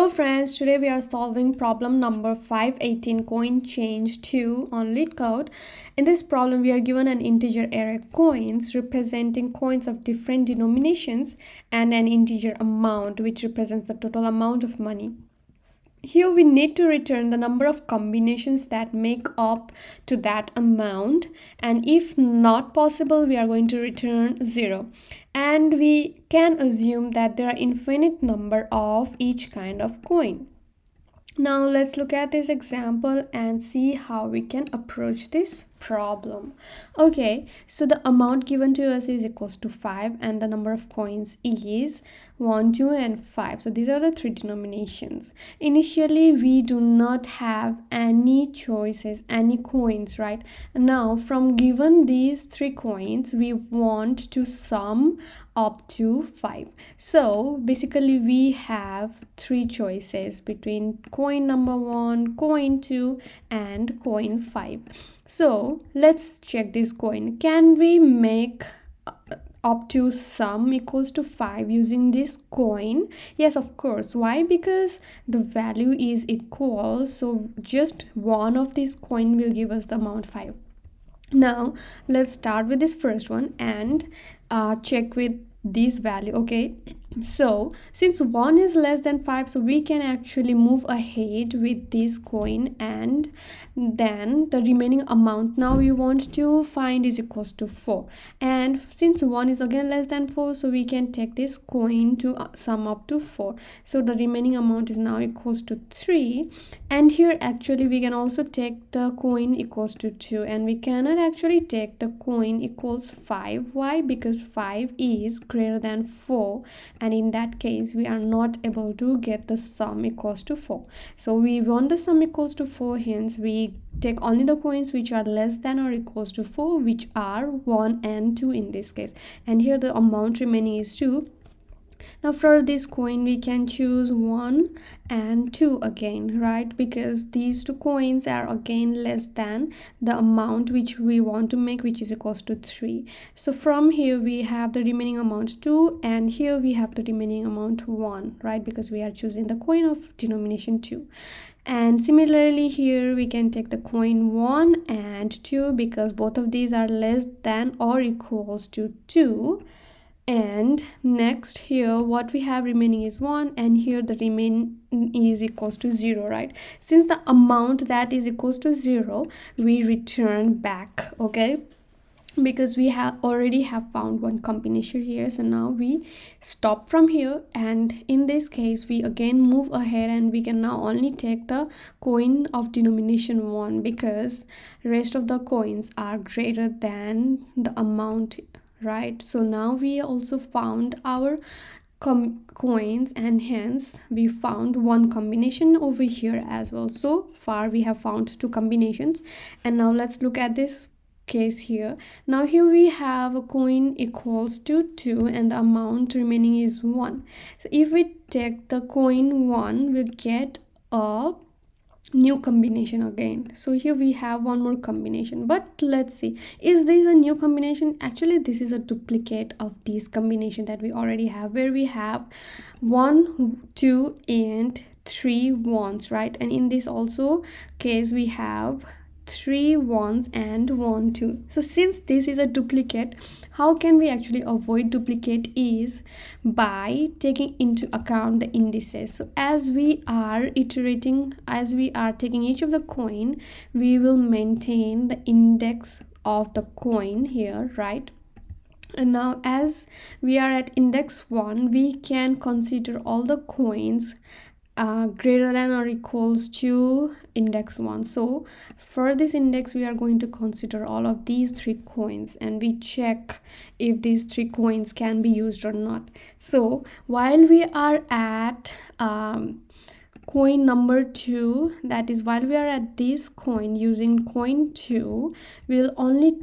Hello friends, today we are solving problem number 518 coin change 2 on LeetCode. In this problem we are given an integer array coins representing coins of different denominations and an integer amount which represents the total amount of money. Here we need to return the number of combinations that make up to that amount, and if not possible we are going to return 0, and we can assume that there are infinite number of each kind of coin. Now let's look at this example and see how we can approach this problem. Okay, so the amount given to us is equals to 5 and the number of coins is 1, 2 and 5. So these are the three denominations. Initially we do not have any choices, any coins, right? Now from given these three coins we want to sum up to 5. So basically we have three choices between coin number 1, coin 2 and coin 5. So let's check this coin. Can we make up to sum equals to 5 using this coin? Yes, of course. Why? Because the value is equal, so just one of these coin will give us the amount 5. Now let's start with this first one and check with this value. Okay, so since 1 is less than 5, so we can actually move ahead with this coin, and then the remaining amount now we want to find is equals to 4, and since 1 is again less than 4, so we can take this coin to sum up to 4. So the remaining amount is now equals to 3, and here actually we can also take the coin equals to 2, and we cannot actually take the coin equals 5. Why? Because 5 is greater than 4, and in that case we are not able to get the sum equals to 4. So we want the sum equals to 4, hence we take only the coins which are less than or equals to 4, which are 1 and 2 in this case, and here the amount remaining is 2. Now for this coin we can choose 1 and 2 again, right? Because these two coins are again less than the amount which we want to make, which is equals to 3. So from here we have the remaining amount 2, and here we have the remaining amount 1, right? Because we are choosing the coin of denomination 2. And similarly here we can take the coin 1 and 2 because both of these are less than or equals to 2. And next here what we have remaining is 1, and here the remain is equals to 0, right? Since the amount that is equals to 0, we return back, okay, because we already have found one combination here. So now we stop from here, and in this case we again move ahead, and we can now only take the coin of denomination 1 because rest of the coins are greater than the amount, right? So now we also found our coins, and hence we found one combination over here as well. So far we have found 2 combinations, and now let's look at this case here. Now here we have a coin equals to 2 and the amount remaining is 1. So if we take the coin 1, we'll get a new combination again. So here we have one more combination, but let's see, is this a new combination? Actually this is a duplicate of this combination that we already have, where we have 1, 2 and 3 ones, right? And in this also case we have 3 ones and 1 2. So since this is a duplicate, how can we actually avoid duplicate is by taking into account the indices. So as we are iterating, as we are taking each of the coin, we will maintain the index of the coin here, right? And now as we are at index 1, we can consider all the coins greater than or equals to index 1. So for this index we are going to consider all of these 3 coins, and we check if these 3 coins can be used or not. So while we are at coin number 2, that is while we are at this coin using coin 2, we'll only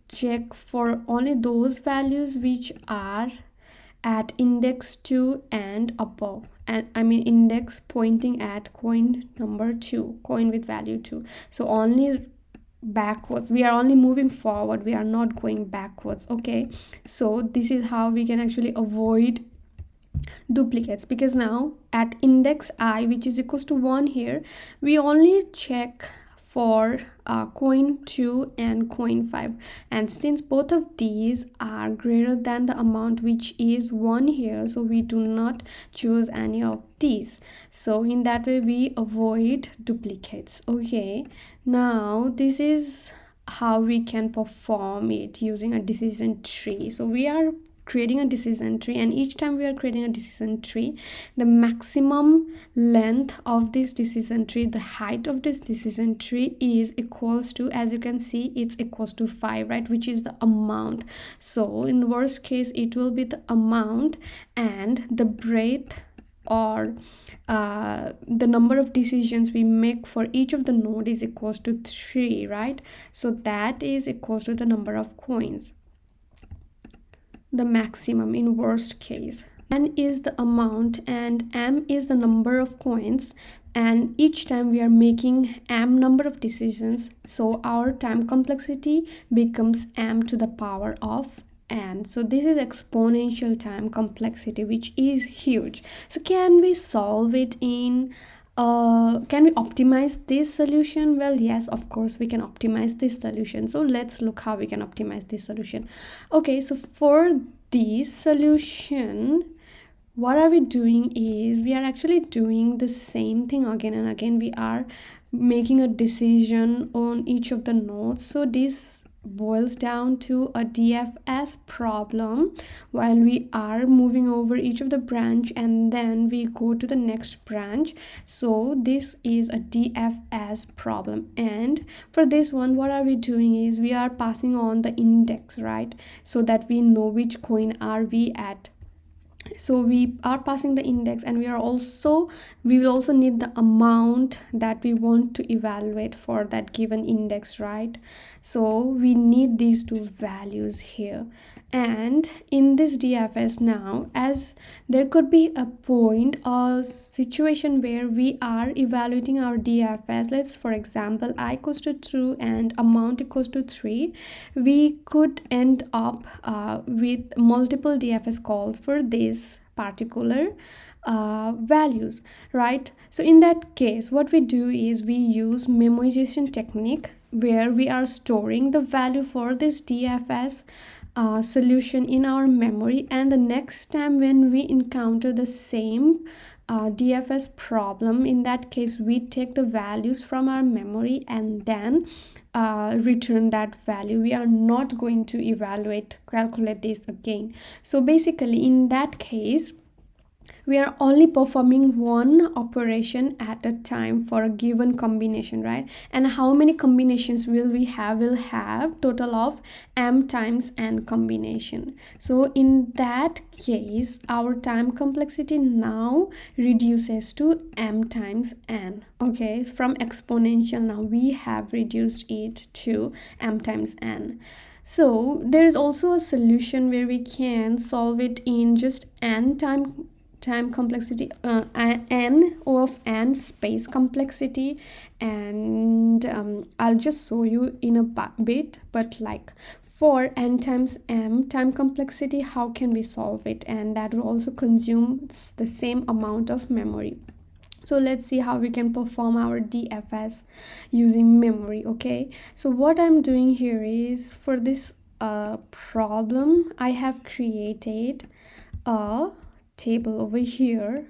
check for only those values which are at index 2 and above, and I mean index pointing at coin number 2, coin with value 2. So only backwards, we are only moving forward, we are not going backwards. Okay, so this is how we can actually avoid duplicates, because now at index I, which is equals to 1 here, we only check for coin 2 and coin 5, and since both of these are greater than the amount which is 1 here, so we do not choose any of these. So in that way we avoid duplicates. Okay, now this is how we can perform it using a decision tree. So we are creating a decision tree, and each time we are creating a decision tree, the maximum length of this decision tree, the height of this decision tree is equals to, as you can see, it's equals to 5, right, which is the amount. So in the worst case it will be the amount, and the breadth or the number of decisions we make for each of the node is equals to 3, right? So that is equals to the number of coins, the maximum in worst case. N is the amount and M is the number of coins, and each time we are making M number of decisions, so our time complexity becomes M to the power of n. So this is exponential time complexity, which is huge. So can we solve it in can we optimize this solution? Well, yes, of course we can optimize this solution. So let's look how we can optimize this solution. Okay, so for this solution, what are we doing is we are actually doing the same thing again and again. We are making a decision on each of the nodes. So this boils down to a DFS problem while we are moving over each of the branch, and then we go to the next branch. So this is a DFS problem, and for this one what are we doing is we are passing on the index, right, so that we know which coin are we at. So we are passing the index, and we will also need the amount that we want to evaluate for that given index, right? So we need these two values here. And in this DFS now, as there could be a point or situation where we are evaluating our DFS, let's for example I equals to 2 and amount equals to 3, we could end up with multiple DFS calls for this particular values, right? So in that case what we do is we use memoization technique, where we are storing the value for this DFS solution in our memory, and the next time when we encounter the same DFS problem, in that case we take the values from our memory and then return that value. We are not going to calculate this again. So basically in that case we are only performing one operation at a time for a given combination, right? And how many combinations will we have? We'll have total of m times n combination. So in that case our time complexity now reduces to m times n. Okay, from exponential now we have reduced it to m times n. So there is also a solution where we can solve it in just n time complexity, n of n space complexity, and I'll just show you in a bit, but like for n times m time complexity, how can we solve it? And that will also consume the same amount of memory. So let's see how we can perform our DFS using memory. Okay, so what I'm doing here is, for this problem I have created a table over here,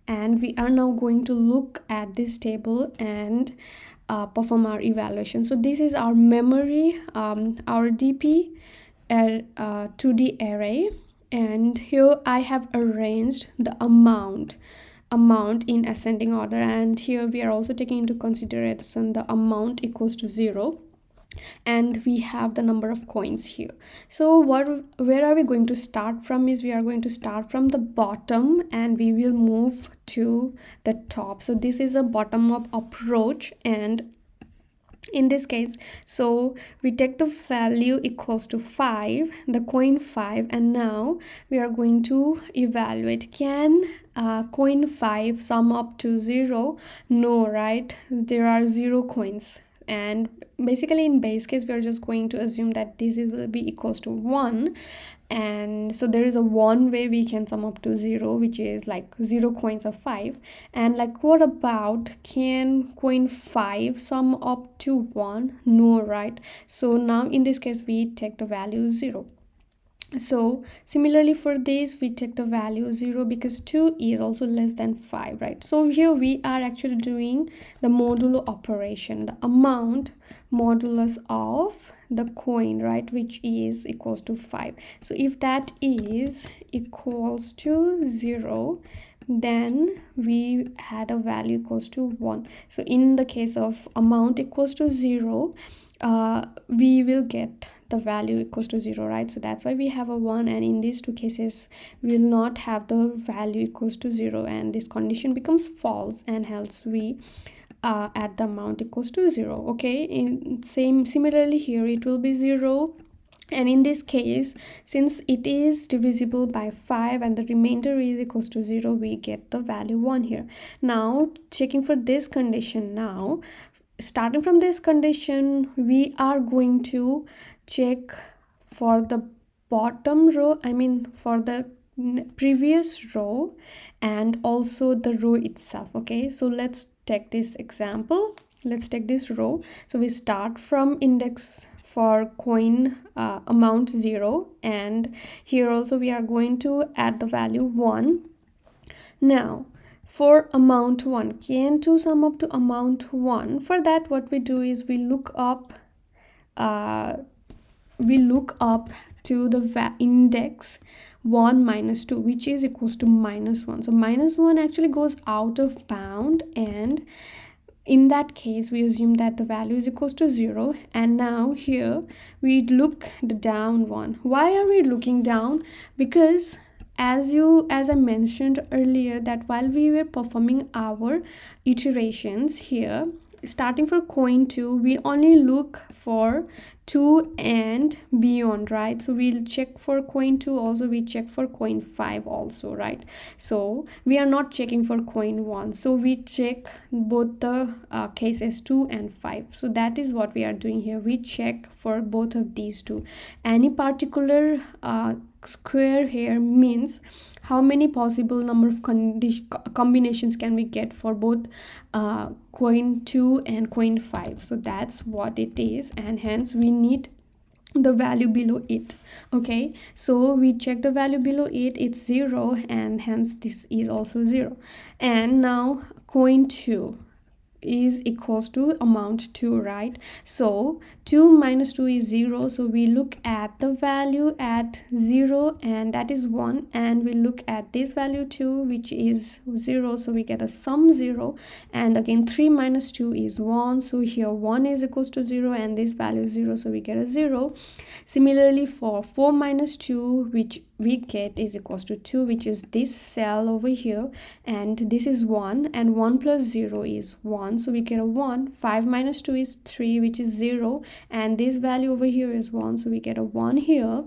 and we are now going to look at this table and perform our evaluation. So this is our memory, our DP 2D array, and here I have arranged the amount in ascending order, and here we are also taking into consideration the amount equals to 0, and we have the number of coins here. So where are we going to start from is we are going to start from the bottom and we will move to the top. So this is a bottom up approach, and in this case, so we take the value equals to 5, the coin 5, and now we are going to evaluate, can coin 5 sum up to 0? No, right? There are 0 coins, and basically in base case we are just going to assume that this will be equals to 1, And so there is a one way we can sum up to 0, which is like 0 coins of 5. And like, what about, can coin 5 sum up to 1? No, right? So now in this case we take the value 0. So similarly for this, we take the value 0 because 2 is also less than 5, right? So here we are actually doing the modulo operation, the amount modulus of the coin, right, which is equals to 5. So if that is equals to 0, then we had a value equals to 1. So in the case of amount equals to 0, we will get the value equals to 0, right? So that's why we have a 1, and in these two cases we will not have the value equals to 0, and this condition becomes false, and hence we add the amount equals to 0. Okay, similarly here it will be 0. And in this case, since it is divisible by 5 and the remainder is equals to 0, we get the value 1 here. Now checking for this condition, now starting from this condition, we are going to check for the bottom row, I mean for the previous row, and also the row itself. Okay, so let's take this example. Let's take this row. So we start from index for coin amount 0, and here also we are going to add the value 1. Now for amount 1, can to sum up to amount 1? For that, what we do is we look up to the index 1 minus 2, which is equals to -1. So -1 actually goes out of bound, and in that case we assume that the value is equals to 0. And now here we look the down one. Why are we looking down? Because as I mentioned earlier, that while we were performing our iterations here, starting for coin 2, we only look for 2 and beyond, right? So we'll check for coin 2, also we check for coin 5 also, right? So we are not checking for coin 1, so we check both the cases 2 and 5. So that is what we are doing here. We check for both of these two. Any particular square here means how many possible number of combinations can we get for both coin 2 and coin 5. So that's what it is, and hence we need the value below it. Okay, so we check the value below it, it's 0, and hence this is also 0. And now coin 2 is equals to amount 2, right? So 2 minus 2 is 0, so we look at the value at 0, and that is 1, and we look at this value 2, which is 0, so we get a sum 0. And again 3 minus 2 is 1, so here 1 is equals to 0, and this value is 0, so we get a 0. Similarly for 4 minus 2, which we get is equals to 2, which is this cell over here, and this is 1, and 1 plus 0 is 1, so we get a 1. 5 minus 2 is 3, which is 0, and this value over here is 1, so we get a 1 here.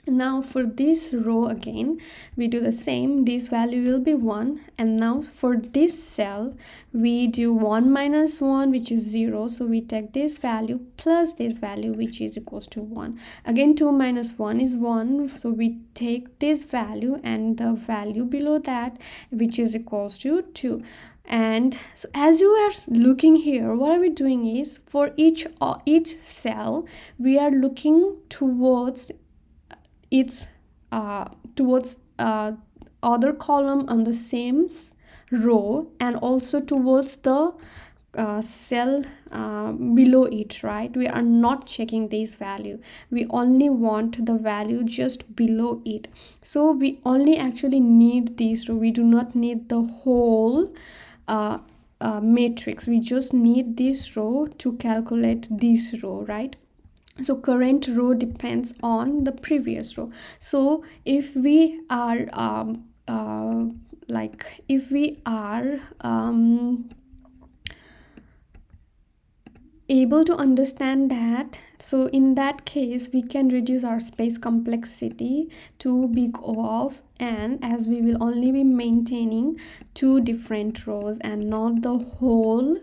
Now for this row again we do the same, this value will be 1, and now for this cell we do 1 minus 1, which is 0, so we take this value plus this value, which is equals to 1. Again 2 minus 1 is 1, so we take this value and the value below that, which is equals to 2. And so as you are looking here, what are we doing is for each cell we are looking towards its other column on the same row, and also towards the cell below it, right? We are not checking this value, we only want the value just below it. So we only actually need these row, we do not need the whole matrix, we just need this row to calculate this row, right? So current row depends on the previous row. So if we are able to understand that, so in that case we can reduce our space complexity to big O of n, as we will only be maintaining two different rows and not the whole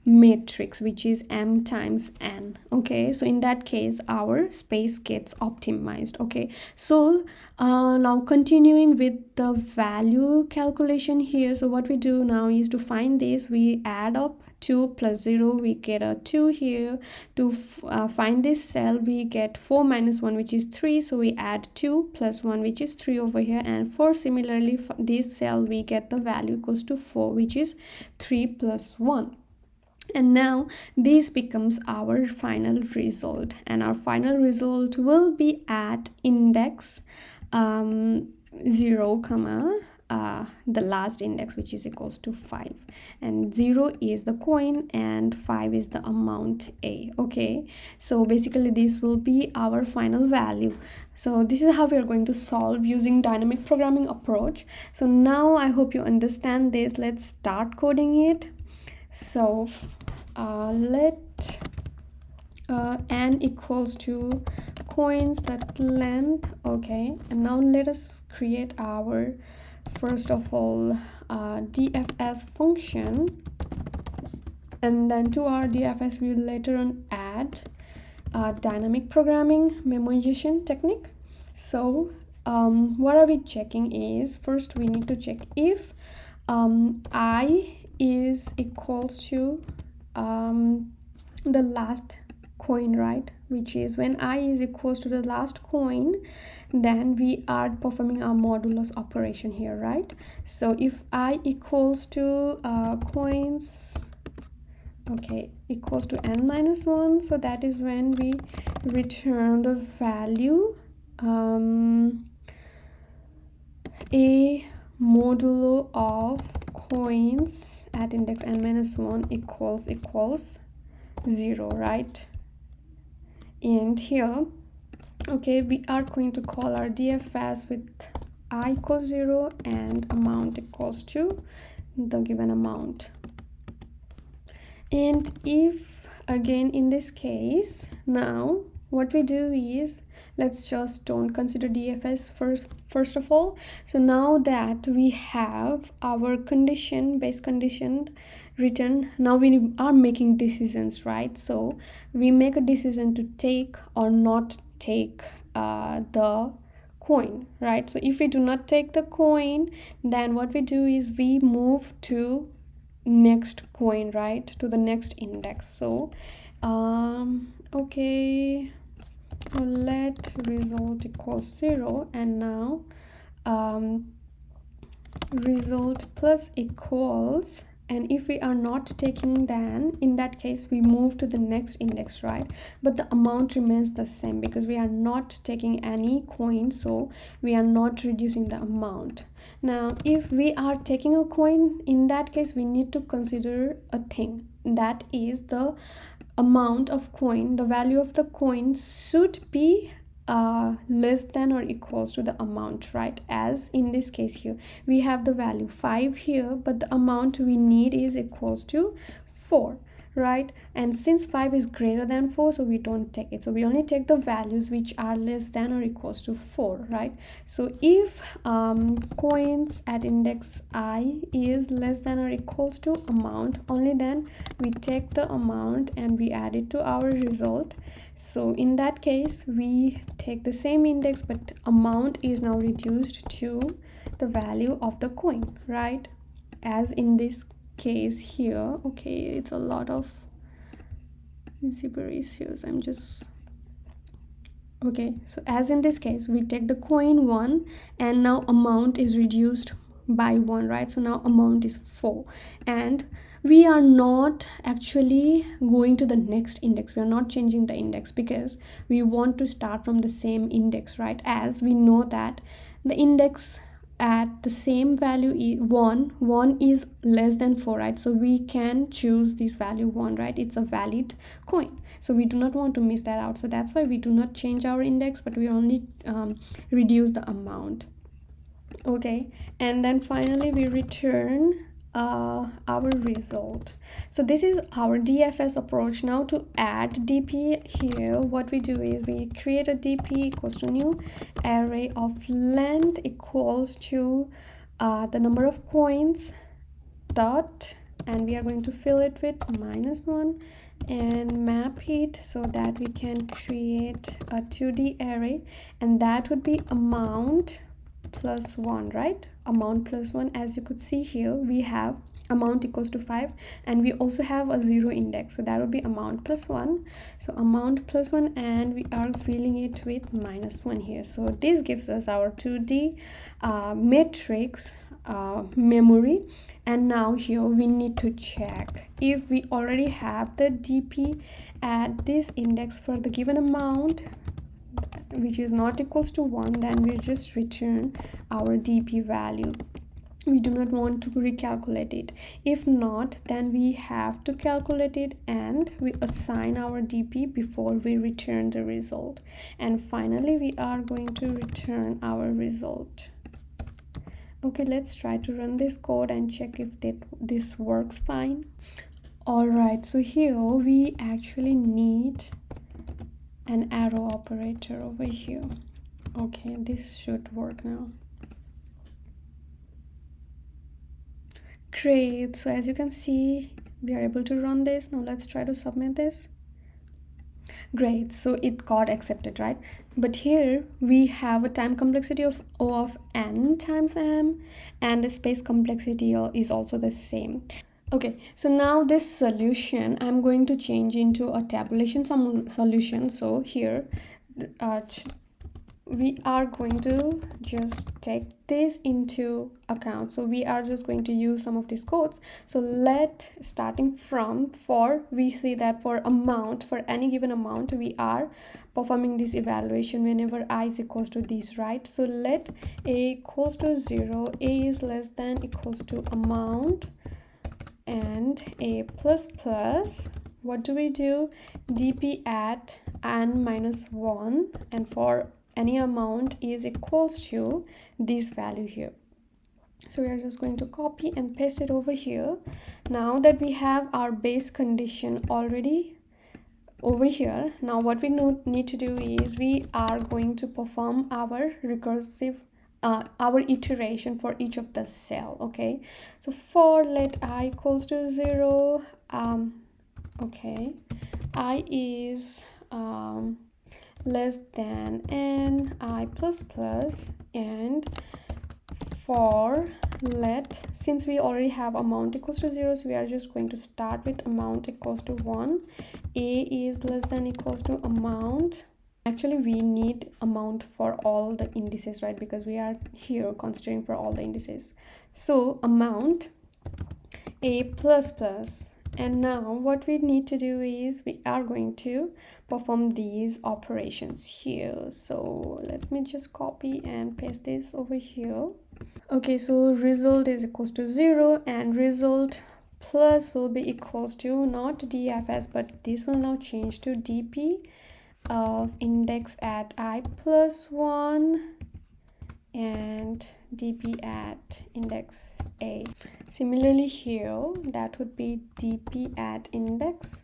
matrix, which is m times n. Okay, so in that case our space gets optimized. Okay, so now continuing with the value calculation here. So what we do now is to find this, we add up 2 plus 0, we get a 2 here. To find this cell, we get 4 minus 1, which is 3, so we add 2 plus 1, which is 3 over here. And for similarly for this cell, we get the value equals to 4, which is 3 plus 1. And now this becomes our final result, and our final result will be at index 0 comma the last index, which is equals to 5, and 0 is the coin and 5 is the amount A. Okay, so basically this will be our final value. So this is how we are going to solve using dynamic programming approach. So now I hope you understand this. Let's start coding it. So let n equals to coins that length. Okay, and now let us create our first of all DFS function, and then to our DFS we will later on add dynamic programming memoization technique. So what are we checking is, first we need to check if I is equals to the last coin, right? Which is when I is equals to the last coin, then we are performing our modulus operation here, right? So if I equals to coins, okay, equals to n minus 1, so that is when we return the value a modulo of coins at index n minus 1 equals 0, right? And here, okay, we are going to call our DFS with I equals 0 and amount equals to the given amount. And if again in this case, now what we do is, let's just don't consider DFS first of all. So now that we have our condition, base condition written, now we are making decisions, right? So we make a decision to take or not take the coin, right? So if we do not take the coin, then what we do is we move to next coin, right, to the next index. So okay, let result equals 0, and now result plus equals, and if we are not taking, then in that case we move to the next index, right? But the amount remains the same because we are not taking any coin, so we are not reducing the amount. Now if we are taking a coin, in that case we need to consider a thing, that is the amount of coin, the value of the coin should be less than or equals to the amount, right? As in this case here we have the value 5 here, but the amount we need is equals to 4, right? And since 5 is greater than 4, so we don't take it, so we only take the values which are less than or equals to 4, right? So if coins at index I is less than or equals to amount, only then we take the amount and we add it to our result. So in that case we take the same index, but amount is now reduced to the value of the coin, right? As in this case here, okay, it's a lot of zebra issues, I'm just okay. So as in this case we take the coin 1 and now amount is reduced by 1, right? So now amount is 4, and we are not actually going to the next index, we are not changing the index because we want to start from the same index, right? As we know that the index at the same value is 1 is less than 4, right? So we can choose this value 1, right? It's a valid coin, so we do not want to miss that out. So that's why we do not change our index, but we only reduce the amount. Okay, and then finally we return our result. So this is our DFS approach. Now to add DP here, what we do is we create a DP equals to new array of length equals to the number of coins dot and we are going to fill it with -1 and map it so that we can create a 2D array, and that would be amount plus 1, right? Amount plus 1. As you could see here, we have amount equals to 5, and we also have a 0 index, so that would be amount plus 1. So amount plus 1, and we are filling it with -1 here. So this gives us our 2D matrix memory. And now here we need to check if we already have the DP at this index for the given amount which is not equals to 1, then we just return our DP value. We do not want to recalculate it. If not, then we have to calculate it and we assign our DP before we return the result. And finally we are going to return our result. Okay, let's try to run this code and check if this works fine. All right, so here we actually need an arrow operator over here. Okay, this should work now. Great, so as you can see, we are able to run this. Now let's try to submit this. Great, so it got accepted, right? But here we have a time complexity of O of n times m, and the space complexity is also the same. Okay, so now this solution I'm going to change into a tabulation solution. So here we are going to just take this into account. So we are just going to use some of these codes. So starting from we see that for any given amount, we are performing this evaluation whenever I is equals to this, right? So let a equals to 0, a is less than equals to amount, and a plus plus, what do we do? DP at n minus 1, and for any amount is equals to this value here. So we are just going to copy and paste it over here. Now that we have our base condition already over here, now what we need to do is we are going to perform our recursive our iteration for each of the cell. Okay, so for let I equals to 0, okay, I is less than n I plus plus, and for since we already have amount equals to 0, so we are just going to start with amount equals to 1. A is less than equals to amount. Actually we need amount for all the indices, right? Because we are here considering for all the indices. So amount a plus plus, and now what we need to do is we are going to perform these operations here. So let me just copy and paste this over here. Okay, so result is equals to 0, and result plus will be equals to not DFS, but this will now change to DP of index at I plus 1 and DP at index A. Similarly here, that would be DP at index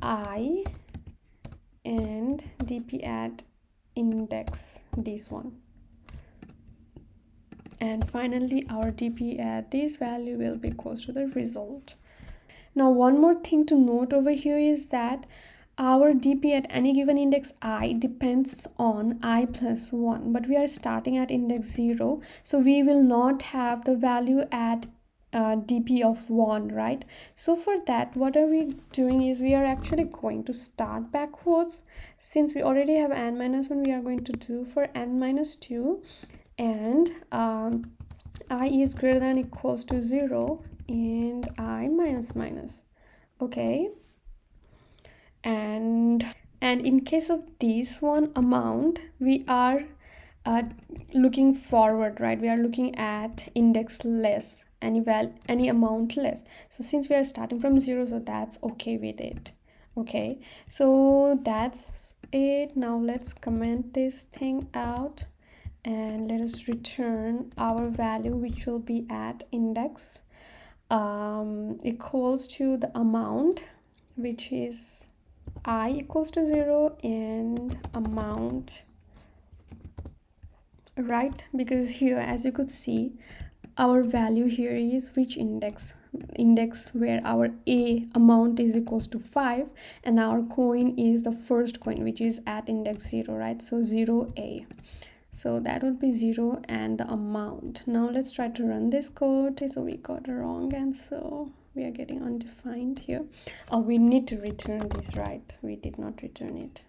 I and DP at index this one. And finally our DP at this value will be equals to the result. Now one more thing to note over here is that our DP at any given index I depends on I plus 1, but we are starting at index 0, so we will not have the value at DP of 1, right? So for that, what are we doing is we are actually going to start backwards. Since we already have n minus 1, we are going to do for n minus 2, and I is greater than equals to 0 and I minus minus. Okay, and in case of this one amount, we are looking forward, right? We are looking at index less, any amount less. So since we are starting from 0, so that's okay with it. Okay, so that's it. Now let's comment this thing out and let us return our value, which will be at index equals to the amount, which is I equals to 0 and amount, right? Because here, as you could see, our value here is which index where our a amount is equals to 5, and our coin is the first coin which is at index 0, right? So 0a, so that would be 0 and the amount. Now let's try to run this code. So we got a wrong answer, we are getting undefined here. Oh, we need to return this, right? We did not return it.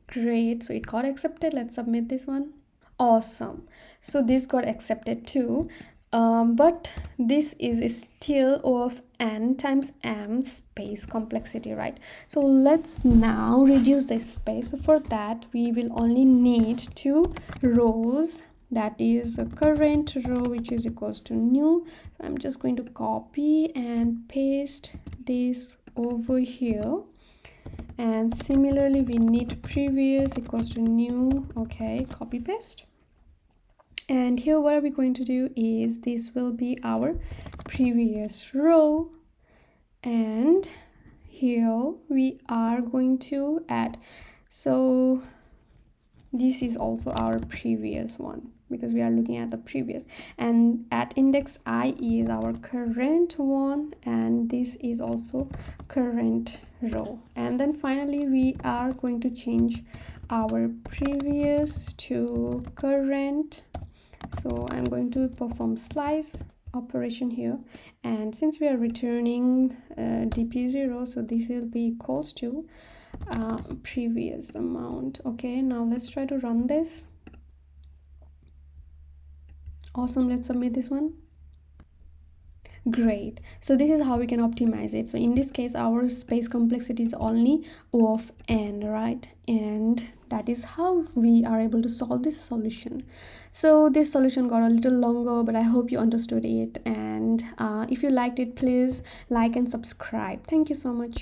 Great, so it got accepted. Let's submit this one. Awesome, so this got accepted too, but this is still O of n times m space complexity, right? So let's now reduce the space. So for that we will only need 2 rows, that is a current row which is equals to new. So I'm just going to copy and paste this over here, and similarly we need previous equals to new. Okay, copy paste. And here what are we going to do is this will be our previous row, and here we are going to add, so this is also our previous one because we are looking at the previous, and at index I is our current one, and this is also current row. And then finally we are going to change our previous to current. So I'm going to perform slice operation here, and since we are returning dp0, so this will be equals to previous amount. Okay, now let's try to run this. Awesome, let's submit this one. Great, so this is how we can optimize it. So in this case our space complexity is only O of n, right? And that is how we are able to solve this solution. So this solution got a little longer, but I hope you understood it, and if you liked it, please like and subscribe. Thank you so much.